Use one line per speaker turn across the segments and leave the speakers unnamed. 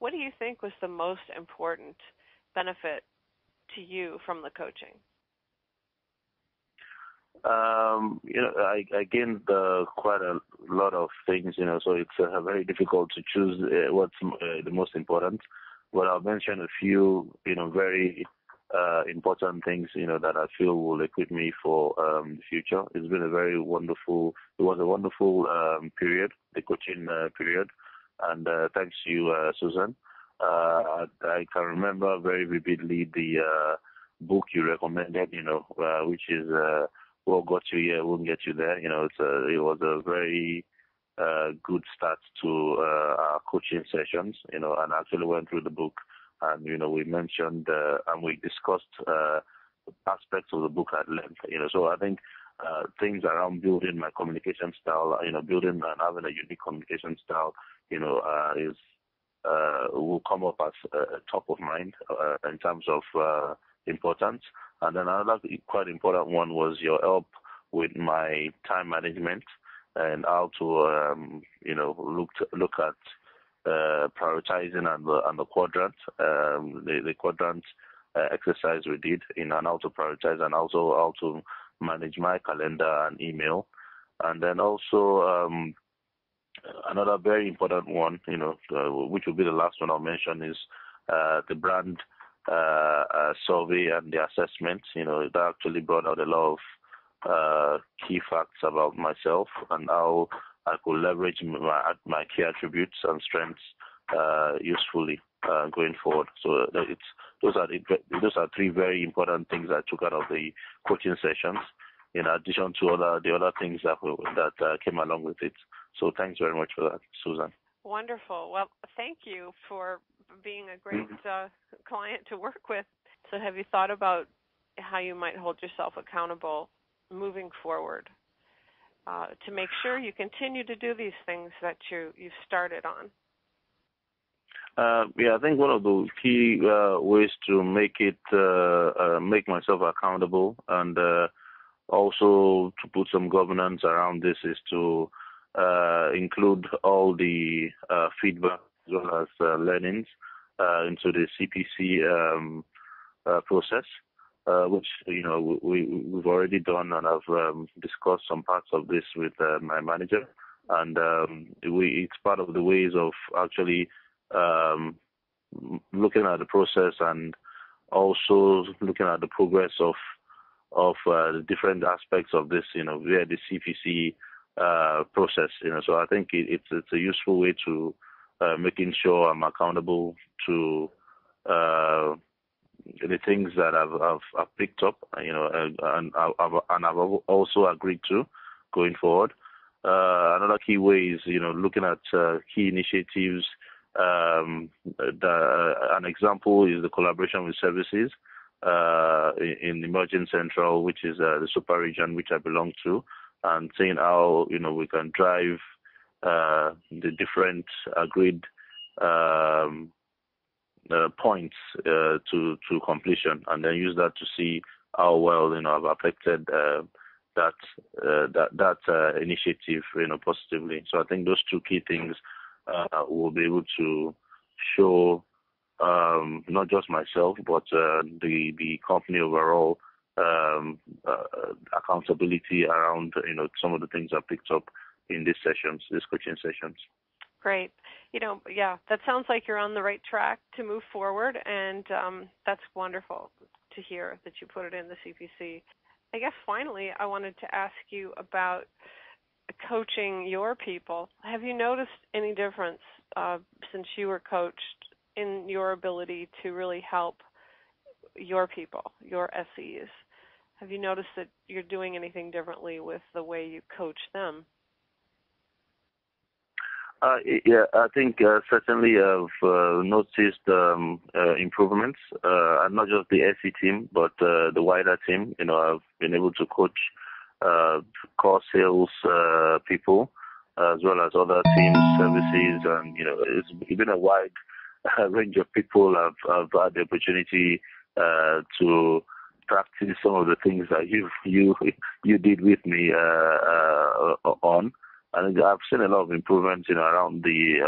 what do you think was the most important benefit to you from the coaching?
I gained quite a lot of things, so it's very difficult to choose what's the most important. But I'll mention a few, very important things, that I feel will equip me for the future. It was a wonderful period, the coaching period. And thanks to you, Susan. I can remember very vividly the book you recommended, which is What Got You Here Won't Get You There. It was a very good start to our coaching sessions, and I actually went through the book, and, we mentioned and we discussed aspects of the book at length, so I think things around building my communication style, building and having a unique communication style, is will come up as top of mind in terms of importance. And then another quite important one was your help with my time management and how to, look at prioritizing and the quadrant, the quadrant exercise we did, and how to prioritize, and also how to manage my calendar and email. And then also another very important one, which will be the last one I'll mention, is the brand survey and the assessment. That actually brought out a lot of key facts about myself and how I could leverage my key attributes and strengths usefully going forward. So those are three very important things I took out of the coaching sessions, in addition to the other things that came along with it. So thanks very much for that, Susan.
Wonderful. Well, thank you for being a great client to work with. So have you thought about how you might hold yourself accountable moving forward to make sure you continue to do these things that you've started on?
I think one of the key ways to make myself accountable, and also to put some governance around this, is to include all the feedback as well as learnings into the CPC process, which we've already done, and I've discussed some parts of this with my manager, and it's part of the ways of actually looking at the process and also looking at the progress of the different aspects of this, via the CPC process. So I think it's a useful way to making sure I'm accountable to the things that I've picked up, and I've also agreed to going forward. Another key way is, looking at key initiatives. An example is the collaboration with services in Emerging Central, which is the super region which I belong to, and seeing how we can drive the different agreed points to completion, and then use that to see how well I've affected that initiative positively. So I think those two key things will be able to show not just myself but the company overall accountability around some of the things I picked up in these coaching sessions.
Great. That sounds like you're on the right track to move forward, and that's wonderful to hear that you put it in the CPC. I guess finally I wanted to ask you about coaching your people. Have you noticed any difference since you were coached in your ability to really help your people, your SEs? Have you noticed that you're doing anything differently with the way you coach them?
I think certainly I've noticed improvements, and not just the SE team, but the wider team. I've been able to coach core sales people, as well as other team services, and it's been a wide range of people. I've had the opportunity to practice some of the things that you did with me on. And I've seen a lot of improvements, around the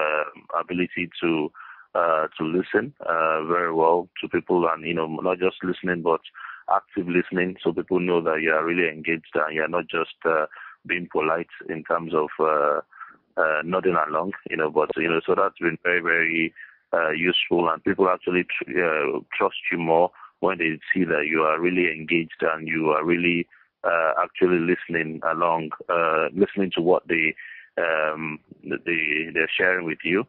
ability to to listen very well to people, and not just listening but active listening, so people know that you are really engaged and you're not just being polite in terms of nodding along, but so that's been very, very useful, and people actually trust you more when they see that you are really engaged and you are really actually listening along, listening to what they're sharing with you,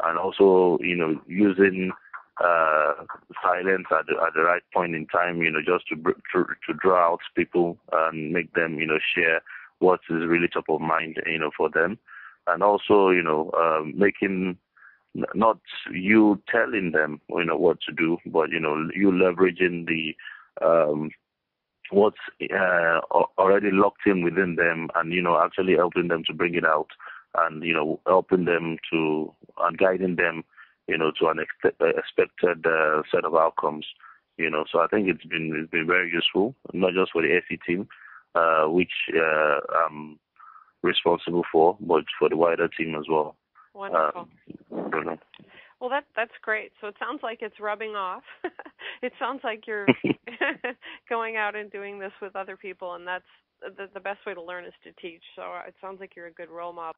and also using silence at the right point in time, just to draw out people and make them share what is really top of mind for them, and also making not you telling them what to do, but you leveraging the what's already locked in within them, and actually helping them to bring it out, and helping them to and guiding them to an expected set of outcomes. So I think it's been very useful, not just for the SE team, which I'm responsible for, but for the wider team as well.
Wonderful. Well, that's great. So it sounds like it's rubbing off. It sounds like you're going out and doing this with other people, and that's the best way to learn is to teach. So it sounds like you're a good role model.